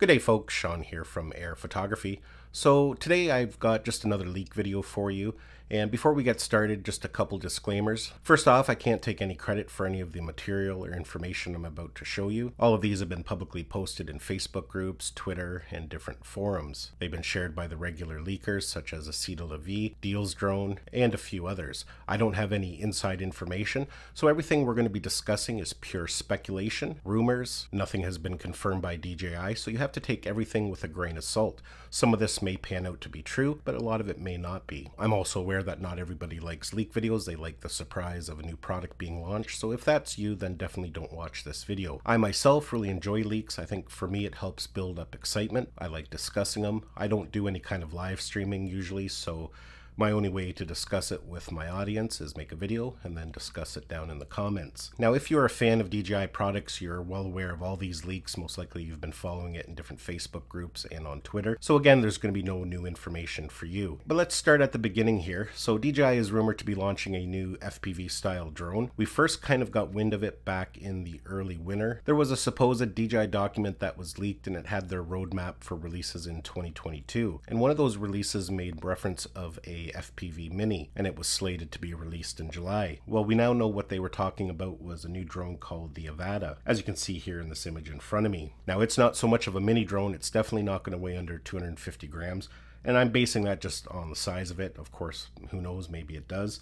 Good day folks, Sean here from Air Photography. So today I've got just another leak video for you, and before we get started, just a couple disclaimers. First off, I can't take any credit for any of the material or information I'm about to show you. All of these have been publicly posted in Facebook groups, Twitter, and different forums. They've been shared by the regular leakers such as Aceta LaVie, Deals Drone, and a few others. I don't have any inside information, so everything we're going to be discussing is pure speculation, rumors. Nothing has been confirmed by DJI, so you have to take everything with a grain of salt. Some of this may pan out to be true, but a lot of it may not be. I'm also aware that not everybody likes leak videos. They like the surprise of a new product being launched, so if that's you, then definitely don't watch this video. I myself really enjoy leaks. I think for me it helps build up excitement. I like discussing them. I don't do any kind of live streaming usually, so my only way to discuss it with my audience is make a video and then discuss it down in the comments. Now, if you're a fan of DJI products, you're well aware of all these leaks. Most likely you've been following it in different Facebook groups and on Twitter. So again, there's going to be no new information for you. But let's start at the beginning here. So DJI is rumored to be launching a new FPV style drone. We first kind of got wind of it back in the early winter. There was a supposed DJI document that was leaked and it had their roadmap for releases in 2022. And one of those releases made reference of a FPV Mini, and it was slated to be released in July. Well, we now know what they were talking about was a new drone called the Avata, as you can see here in this image in front of me. Now, it's not so much of a mini drone. It's definitely not going to weigh under 250 grams, and I'm basing that just on the size of it. Of course, who knows, maybe it does.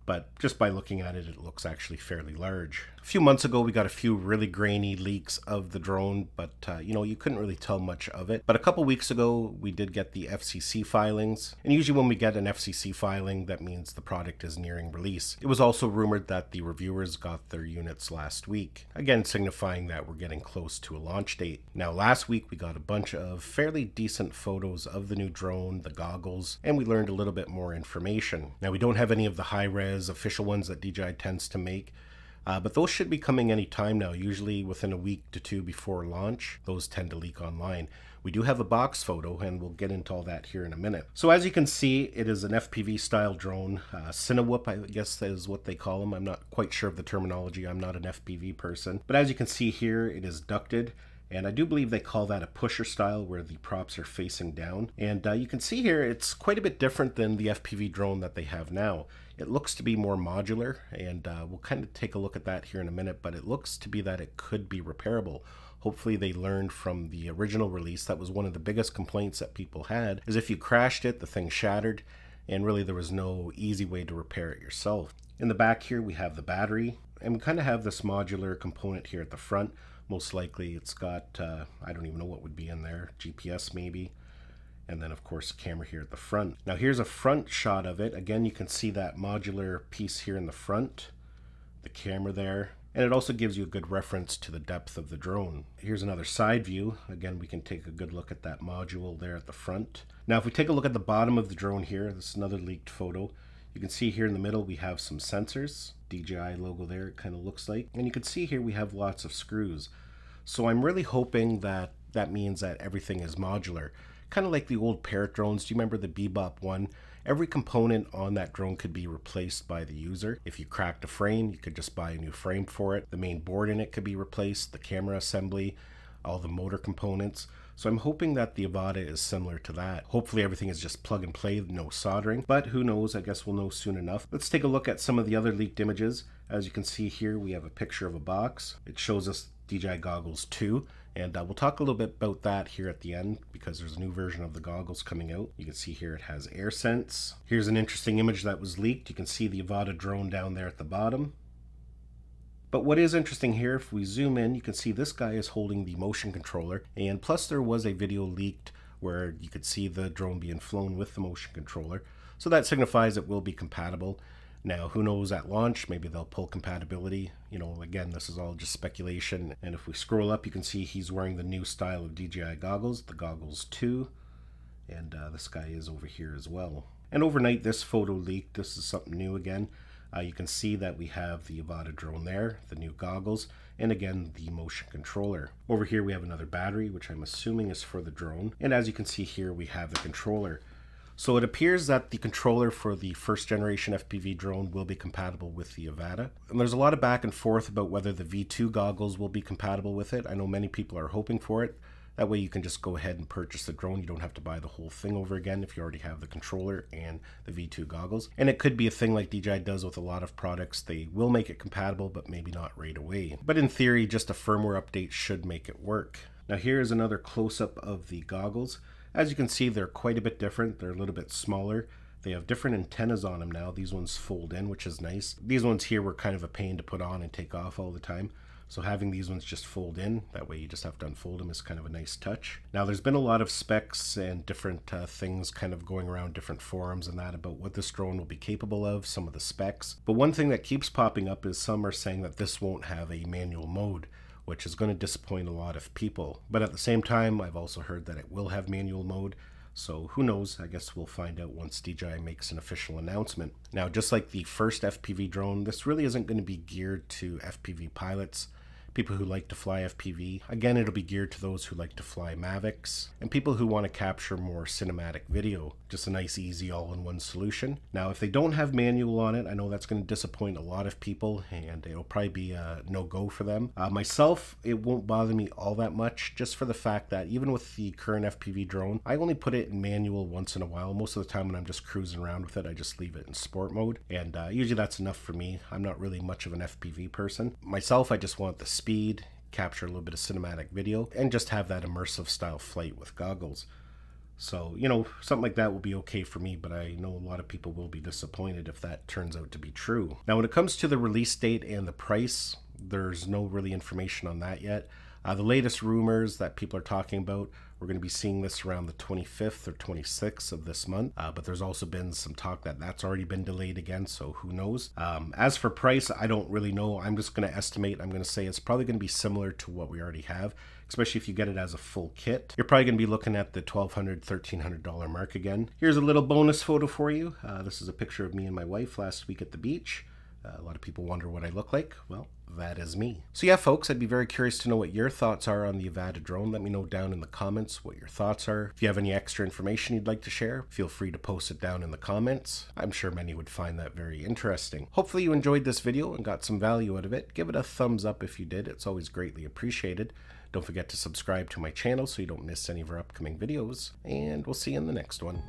But just by looking at it, it looks actually fairly large. A few months ago, we got a few really grainy leaks of the drone, but you couldn't really tell much of it. But a couple weeks ago, we did get the FCC filings. And usually when we get an FCC filing, that means the product is nearing release. It was also rumored that the reviewers got their units last week, again signifying that we're getting close to a launch date. Now, last week, we got a bunch of fairly decent photos of the new drone, the goggles, and we learned a little bit more information. Now, we don't have any of the high-res official ones that DJI tends to make, but those should be coming any time now, usually within a week to two before launch. Those tend to leak online. We do have a box photo, and we'll get into all that here in a minute. So as you can see, it is an FPV style drone. Cinewhoop, I guess is what they call them. I'm not quite sure of the terminology. I'm not an FPV person. But as you can see here, it is ducted. And I do believe they call that a pusher style, where the props are facing down. And you can see here, it's quite a bit different than the FPV drone that they have now. It looks to be more modular, and we'll kind of take a look at that here in a minute, but it looks to be that it could be repairable. Hopefully they learned from the original release. That was one of the biggest complaints that people had, is if you crashed it, the thing shattered, and really there was no easy way to repair it yourself. In the back here, we have the battery, and we kind of have this modular component here at the front. Most likely it's got, I don't even know what would be in there, GPS maybe. And then of course camera here at the front. Now here's a front shot of it. Again, you can see that modular piece here in the front, the camera there. And it also gives you a good reference to the depth of the drone. Here's another side view. Again, we can take a good look at that module there at the front. Now if we take a look at the bottom of the drone here, this is another leaked photo. You can see here in the middle we have some sensors. DJI logo there, it kind of looks like. And you can see here we have lots of screws. So I'm really hoping that that means that everything is modular. Kind of like the old Parrot drones. Do you remember the Bebop one? Every component on that drone could be replaced by the user. If you cracked a frame, you could just buy a new frame for it. The main board in it could be replaced, the camera assembly, all the motor components. So I'm hoping that the Avata is similar to that. Hopefully everything is just plug and play, no soldering, but who knows, I guess we'll know soon enough. Let's take a look at some of the other leaked images. As you can see here, we have a picture of a box. It shows us DJI Goggles 2, and we'll talk a little bit about that here at the end because there's a new version of the goggles coming out. You can see here it has AirSense. Here's an interesting image that was leaked. You can see the Avata drone down there at the bottom. But what is interesting here, if we zoom in, you can see this guy is holding the motion controller, and plus there was a video leaked where you could see the drone being flown with the motion controller. So that signifies it will be compatible. Now, who knows at launch, maybe they'll pull compatibility. Again, this is all just speculation. And if we scroll up, you can see he's wearing the new style of DJI goggles, the Goggles 2. And this guy is over here as well. And overnight, this photo leaked. This is something new again. You can see that we have the Avata drone there, the new goggles, and again, the motion controller. Over here, we have another battery, which I'm assuming is for the drone. And as you can see here, we have the controller. So it appears that the controller for the first generation FPV drone will be compatible with the Avata. And there's a lot of back and forth about whether the V2 goggles will be compatible with it. I know many people are hoping for it. That way you can just go ahead and purchase the drone. You don't have to buy the whole thing over again if you already have the controller and the V2 goggles. And it could be a thing like DJI does with a lot of products. They will make it compatible, but maybe not right away. But in theory, just a firmware update should make it work. Now here's another close-up of the goggles. As you can see, they're quite a bit different. They're a little bit smaller. They have different antennas on them now. These ones fold in, which is nice. These ones here were kind of a pain to put on and take off all the time. So having these ones just fold in, that way you just have to unfold them, is kind of a nice touch. Now there's been a lot of specs and different things kind of going around different forums and that about what this drone will be capable of, some of the specs. But one thing that keeps popping up is some are saying that this won't have a manual mode, which is going to disappoint a lot of people. But at the same time, I've also heard that it will have manual mode. So who knows? I guess we'll find out once DJI makes an official announcement. Now, just like the first FPV drone, this really isn't going to be geared to FPV pilots, people who like to fly FPV. Again, it'll be geared to those who like to fly Mavics and people who want to capture more cinematic video. Just a nice, easy, all-in-one solution. Now, if they don't have manual on it, I know that's going to disappoint a lot of people and it'll probably be a no-go for them. Myself, it won't bother me all that much, just for the fact that even with the current FPV drone, I only put it in manual once in a while. Most of the time when I'm just cruising around with it, I just leave it in sport mode. And usually that's enough for me. I'm not really much of an FPV person. Myself, I just want the speed, capture a little bit of cinematic video, and just have that immersive style flight with goggles. So, you know, something like that will be okay for me, but I know a lot of people will be disappointed if that turns out to be true. Now, when it comes to the release date and the price, there's no really information on that yet. The latest rumors that people are talking about, we're going to be seeing this around the 25th or 26th of this month, but there's also been some talk that that's already been delayed again, so who knows. As for price, I don't really know. I'm just going to estimate. I'm going to say it's probably going to be similar to what we already have, especially if you get it as a full kit. You're probably going to be looking at the $1,200, $1,300 mark again. Here's a little bonus photo for you. This is a picture of me and my wife last week at the beach. A lot of people wonder what I look like. Well, that is me. So yeah, folks, I'd be very curious to know what your thoughts are on the Avata drone. Let me know down in the comments what your thoughts are. If you have any extra information you'd like to share, feel free to post it down in the comments. I'm sure many would find that very interesting. Hopefully you enjoyed this video and got some value out of it. Give it a thumbs up if you did. It's always greatly appreciated. Don't forget to subscribe to my channel so you don't miss any of our upcoming videos, and we'll see you in the next one.